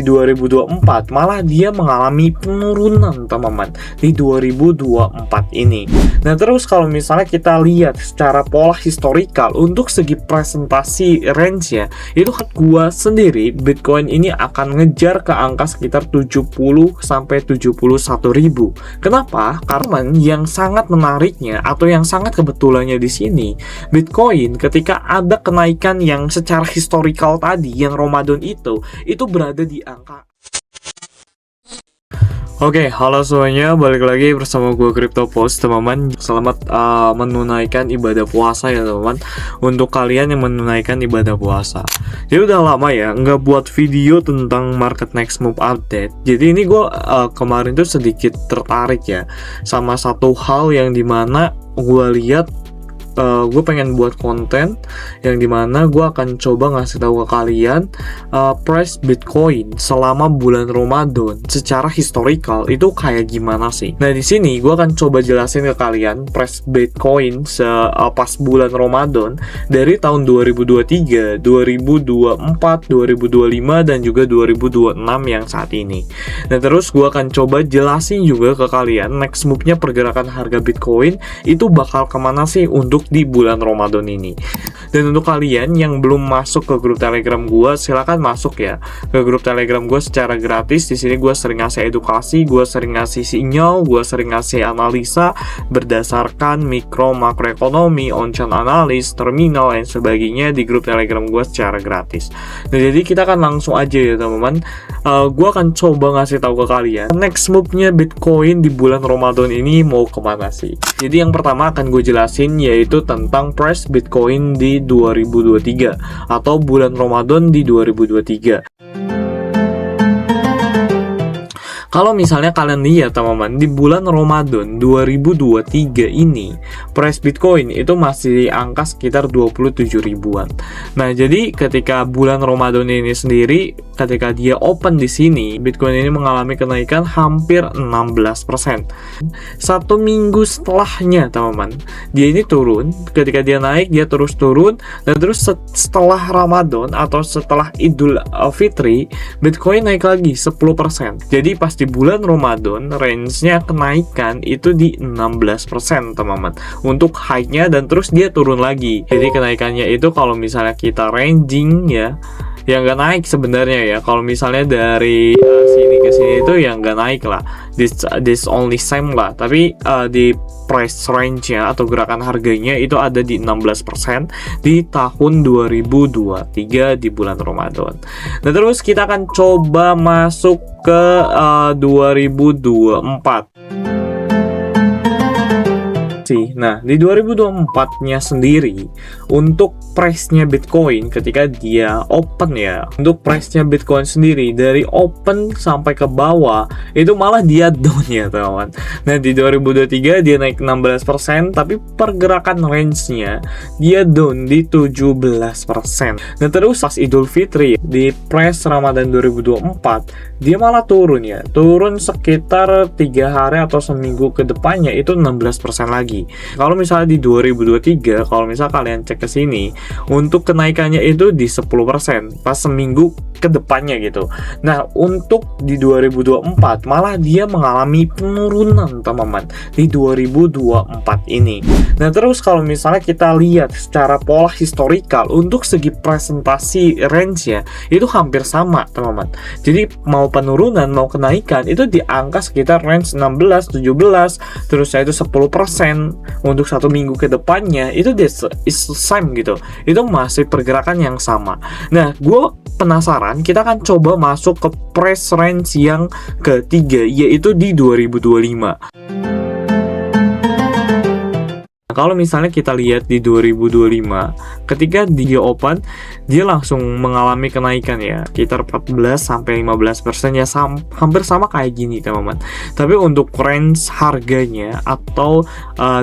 di 2024 malah dia mengalami penurunan teman-teman di 2024 ini. Nah terus kalau misalnya kita lihat secara pola historikal untuk segi presentasi range ya, itu gua sendiri Bitcoin ini akan ngejar ke angka sekitar 70 sampai 71 ribu. Kenapa? Karena yang sangat menariknya atau yang sangat kebetulannya di sini, Bitcoin ketika ada kenaikan yang secara historikal tadi yang Ramadan itu berada di angka. Oke, halo semuanya, balik lagi bersama gue CryptoPost, teman-teman. Selamat menunaikan ibadah puasa ya teman-teman. Untuk kalian yang menunaikan ibadah puasa, jadi udah lama ya nggak buat video tentang market next move update. Jadi ini gue kemarin tuh sedikit tertarik ya sama satu hal yang dimana gue lihat gue pengen buat konten yang dimana gue akan coba ngasih tahu ke kalian price Bitcoin selama bulan Ramadan secara historical itu kayak gimana sih. Nah di sini gue akan coba jelasin ke kalian price Bitcoin pas bulan Ramadan dari tahun 2023, 2024, 2025 dan juga 2026 yang saat ini. Nah terus gue akan coba jelasin juga ke kalian next move-nya pergerakan harga Bitcoin itu bakal kemana sih untuk di bulan Ramadan ini. Dan untuk kalian yang belum masuk ke grup Telegram gue, silakan masuk ya ke grup Telegram gue secara gratis. Di sini gue sering ngasih edukasi, gue sering ngasih sinyal, gue sering ngasih analisa berdasarkan mikro makroekonomi, on-chain analis, terminal dan sebagainya di grup Telegram gue secara gratis. Nah jadi kita akan langsung aja ya teman-teman. Gue akan coba ngasih tahu ke kalian next move-nya Bitcoin di bulan Ramadan ini mau kemana sih. Jadi yang pertama akan gue jelasin yaitu tentang price Bitcoin di 2023 atau bulan Ramadan di 2023. Kalau misalnya kalian lihat teman-teman, di bulan Ramadan 2023 ini price Bitcoin itu masih di angka sekitar 27 ribuan. Nah, jadi ketika bulan Ramadan ini sendiri, ketika dia open di sini, Bitcoin ini mengalami kenaikan hampir 16%. Satu minggu setelahnya, teman-teman, dia ini turun. Ketika dia naik, dia terus turun. Dan terus setelah Ramadan atau setelah Idul Fitri, Bitcoin naik lagi 10%. Jadi pas di bulan Ramadan, range-nya kenaikan itu di 16%, teman-teman. Untuk high-nya dan terus dia turun lagi. Jadi kenaikannya itu kalau misalnya kita ranging ya, yang nggak naik sebenarnya ya. Kalau misalnya dari sini ke sini itu yang nggak naik lah, this only same lah. Tapi di price range-nya atau gerakan harganya itu ada di 16% di tahun 2023 di bulan Ramadan. Nah terus kita akan coba masuk ke 2024. Nah, di 2024-nya sendiri untuk price-nya Bitcoin ketika dia open ya. Untuk price-nya Bitcoin sendiri dari open sampai ke bawah itu malah dia down ya, teman. Nah, di 2023 dia naik 16%, tapi pergerakan range-nya dia down di 17%. Nah, terus pas Idul Fitri di price Ramadan 2024 dia malah turun ya. Turun sekitar 3 hari atau seminggu ke depannya itu 16% lagi. Kalau misalnya di 2023, kalau misalnya kalian cek ke sini, untuk kenaikannya itu di 10% pas seminggu ke depannya gitu. Nah, untuk di 2024 malah dia mengalami penurunan, teman-teman, di 2024 ini. Nah, terus kalau misalnya kita lihat secara pola historikal untuk segi presentasi range-nya itu hampir sama, teman-teman. Jadi mau penurunan mau kenaikan itu di angka sekitar range 16, 17, terus itu 10%. Untuk satu minggu ke depannya itu is same gitu. Itu masih pergerakan yang sama. Nah, gue penasaran, kita akan coba masuk ke price range yang ketiga yaitu di 2025. Kalau misalnya kita lihat di 2025, ketika dia open, dia langsung mengalami kenaikan ya, sekitar 14-15% ya, hampir sama kayak gini teman-teman. Tapi untuk range harganya atau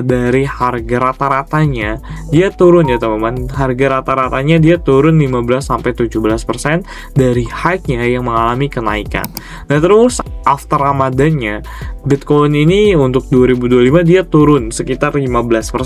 dari harga rata-ratanya, dia turun ya teman-teman. Harga rata-ratanya dia turun 15-17% dari high-nya yang mengalami kenaikan. Nah terus after Ramadannya, Bitcoin ini untuk 2025 dia turun sekitar 15%.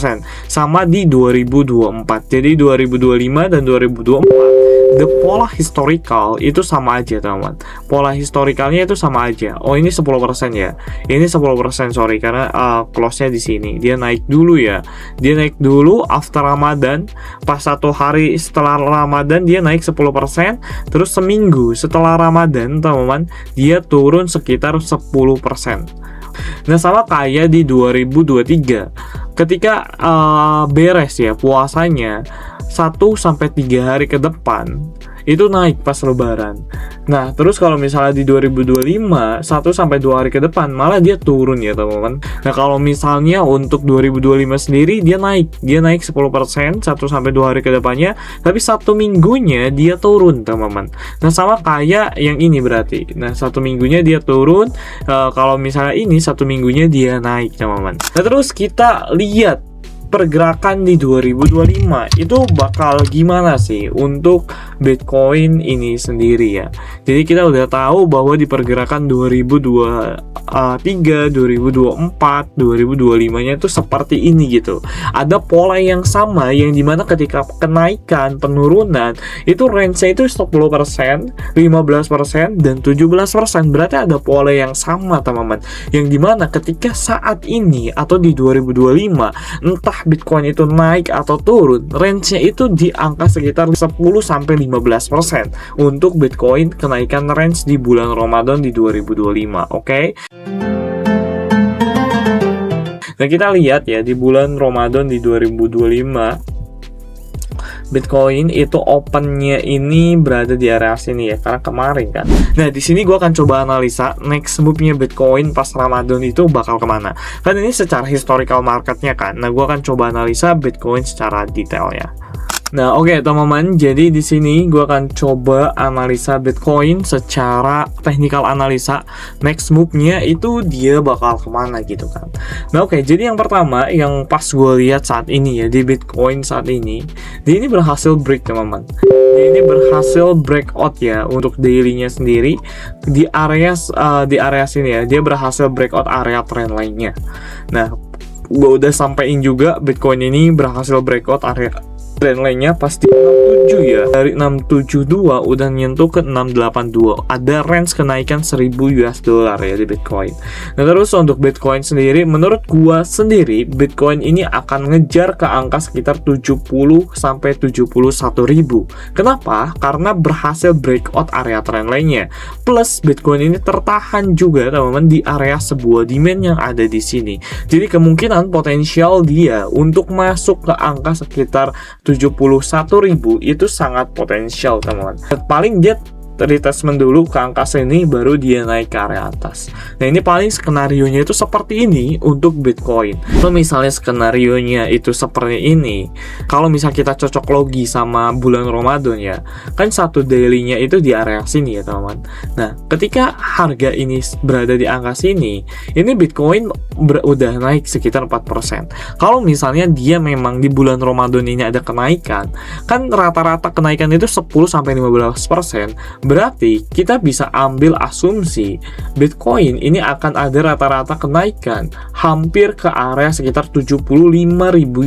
Sama di 2024. Jadi 2025 dan 2024 the pola historical itu sama aja teman-teman. Pola historicalnya itu sama aja. Oh, ini 10% ya. Ini 10%, sorry, karena close-nya di sini. Dia naik dulu ya. Dia naik dulu after Ramadan. Pas 1 hari setelah Ramadan dia naik 10%. Terus seminggu setelah Ramadan teman-teman, dia turun sekitar 10%. Nah, sama kayak di 2023 ketika beres ya puasanya 1-3 hari ke depan itu naik pas lebaran. Nah, terus kalau misalnya di 2025 1-2 hari ke depan malah dia turun ya teman-teman. Nah, kalau misalnya untuk 2025 sendiri dia naik 10% 1-2 hari ke depannya, tapi 1 minggunya dia turun teman-teman. Nah, sama kayak yang ini berarti. Nah, 1 minggunya dia turun, kalau misalnya ini 1 minggunya dia naik teman-teman. Nah, terus kita lihat pergerakan di 2025 itu bakal gimana sih untuk Bitcoin ini sendiri ya. Jadi kita udah tahu bahwa di pergerakan 2023, 2024, 2025-nya itu seperti ini gitu. Ada pola yang sama yang dimana ketika kenaikan, penurunan itu range-nya itu 10%, 15%, dan 17%. Berarti ada pola yang sama teman-teman. Yang dimana ketika saat ini atau di 2025 entah Bitcoin itu naik atau turun, range-nya itu di angka sekitar 10-15% untuk Bitcoin kenaikan range di bulan Ramadan di 2025, oke? Nah, kita lihat ya di bulan Ramadan di 2025 Bitcoin itu opennya ini berada di area sini ya, karena kemarin kan. Nah, di sini gue akan coba analisa next move-nya Bitcoin pas Ramadan itu bakal kemana. Kan ini secara historical marketnya kan. Nah, gue akan coba analisa Bitcoin secara detail ya. Nah, oke teman-teman, jadi di sini gue akan coba analisa Bitcoin secara technical analisa next move-nya itu dia bakal kemana gitu kan. Nah, oke, jadi yang pertama yang pas gue lihat saat ini ya di Bitcoin saat ini, dia ini berhasil break teman-teman. Dia ini berhasil breakout ya untuk daily-nya sendiri di area sini ya. Dia berhasil breakout area trend lainnya. Nah, gue udah sampein juga Bitcoin ini berhasil breakout area trend lainnya pasti 67 ya. Dari 672 udah nyentuh ke 682. Ada range kenaikan 1000 US dollar ya di Bitcoin. Nah, terus untuk Bitcoin sendiri, menurut gua sendiri Bitcoin ini akan ngejar ke angka sekitar 70-71 ribu. Kenapa? Karena berhasil breakout area trend lainnya. Plus Bitcoin ini tertahan juga teman-teman di area sebuah demand yang ada di sini. Jadi kemungkinan potensial dia untuk masuk ke angka sekitar 71.000 itu sangat potensial teman-teman. Paling dia retestment dulu ke angka sini baru dia naik ke area atas. Nah, ini paling skenarionya itu seperti ini untuk Bitcoin. Kalau misalnya skenarionya itu seperti ini, kalau misalnya kita cocok logi sama bulan Ramadan ya, kan satu daily-nya itu di area sini ya teman-teman. Nah, ketika harga ini berada di angka sini, ini Bitcoin udah naik sekitar 4%. Kalau misalnya dia memang di bulan Ramadan ini ada kenaikan, kan rata-rata kenaikan itu 10-15%. Berarti kita bisa ambil asumsi Bitcoin ini akan ada rata-rata kenaikan hampir ke area sekitar 75.000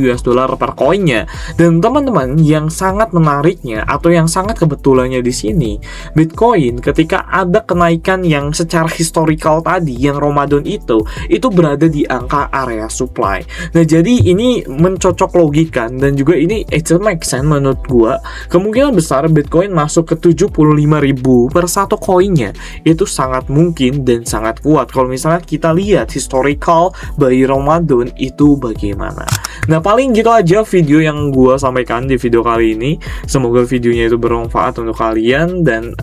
US dollar per koinnya. Dan teman-teman, yang sangat menariknya atau yang sangat kebetulannya di sini, Bitcoin ketika ada kenaikan yang secara historical tadi yang Ramadan itu berada di angka area supply. Nah, jadi ini mencocok logikan dan juga ini it make sense menurut gua. Kemungkinan besar Bitcoin masuk ke 75.000 per satu koinnya itu sangat mungkin dan sangat kuat kalau misalnya kita lihat historical by Ramadan itu bagaimana. Nah, paling gitu aja video yang gua sampaikan di video kali ini. Semoga videonya itu bermanfaat untuk kalian, dan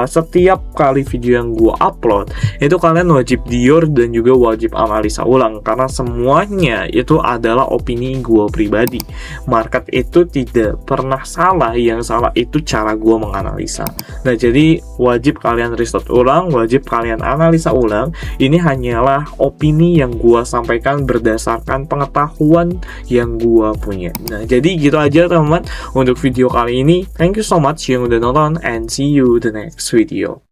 setiap kali video yang gua upload itu kalian wajib dior dan juga wajib analisa ulang, karena semuanya itu adalah opini gua pribadi. Market itu tidak pernah salah, yang salah itu cara gua menganalisa. Nah, jadi wajib kalian riset ulang, wajib kalian analisa ulang. Ini hanyalah opini yang gua sampaikan berdasarkan pengetahuan yang gua punya. Nah, jadi gitu aja teman-teman untuk video kali ini. Thank you so much yang udah nonton, and see you the next video.